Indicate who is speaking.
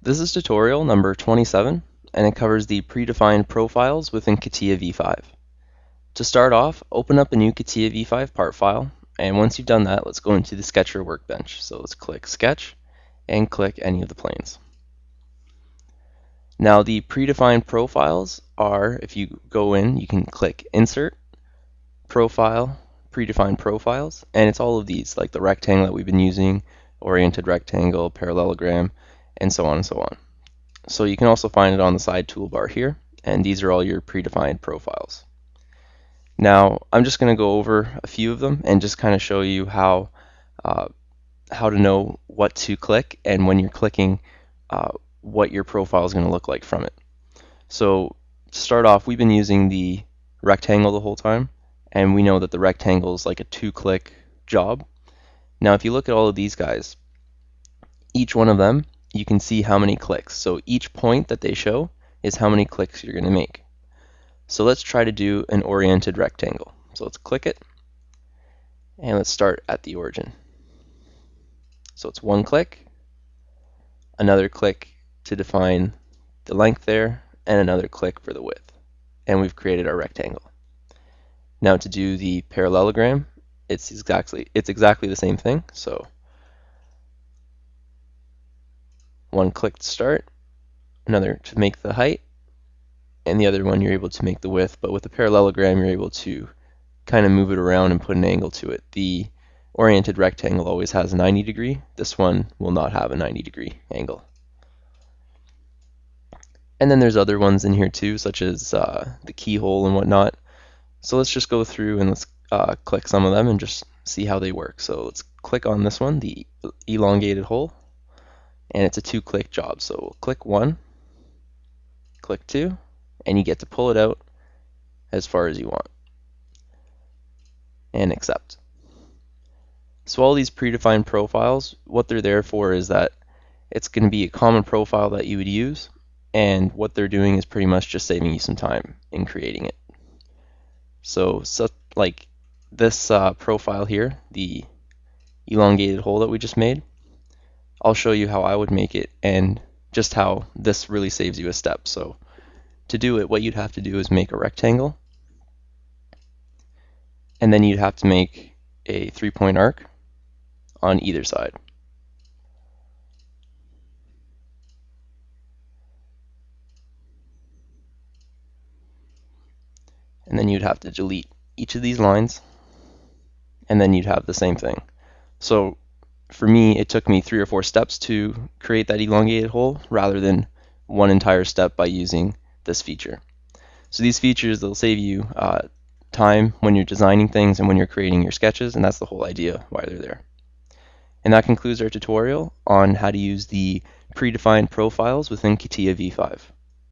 Speaker 1: This is tutorial number 27, and it covers the predefined profiles within CATIA v5. To start off, open up a new CATIA v5 part file, and once you've done that, let's go into the Sketcher workbench. So let's click Sketch and click any of the planes. Now the predefined profiles are, if you go in, you can click Insert, Profile, Predefined Profiles, and it's all of these, like the rectangle that we've been using, oriented rectangle, parallelogram, and so on and so on. So you can also find it on the side toolbar here, and these are all your predefined profiles. Now I'm just going to go over a few of them and just kind of show you how to know what to click, and when you're clicking, what your profile is going to look like from it. So to start off, we've been using the rectangle the whole time, and we know that the rectangle is like a 2-click job. Now if you look at all of these guys, each one of them, you can see how many clicks. So each point that they show is how many clicks you're going to make. So let's try to do an oriented rectangle. So let's click it, and let's start at the origin. So it's 1 click, another click to define the length there, and another click for the width. And we've created our rectangle. Now to do the parallelogram, it's exactly the same thing. So 1 click to start, another to make the height, and the other one you're able to make the width. But with the parallelogram, you're able to kind of move it around and put an angle to it. The oriented rectangle always has a 90 degree. This one will not have a 90 degree angle. And then there's other ones in here too, such as the keyhole and whatnot. So let's just go through and let's click some of them and just see how they work. So let's click on this one, the elongated hole, and it's a 2-click job. So we'll click 1, click 2, and you get to pull it out as far as you want, and accept. So all these predefined profiles, what they're there for is that it's going to be a common profile that you would use, and what they're doing is pretty much just saving you some time in creating it. So like this profile here, the elongated hole that we just made, I'll show you how I would make it and just how this really saves you a step. So to do it, what you'd have to do is make a rectangle, and then you'd have to make a 3-point arc on either side. And then you'd have to delete each of these lines, and then you'd have the same thing. So for me, it took me 3 or 4 steps to create that elongated hole rather than one entire step by using this feature. So these features, they'll save you time when you're designing things and when you're creating your sketches, and that's the whole idea why they're there. And that concludes our tutorial on how to use the predefined profiles within CATIA v5.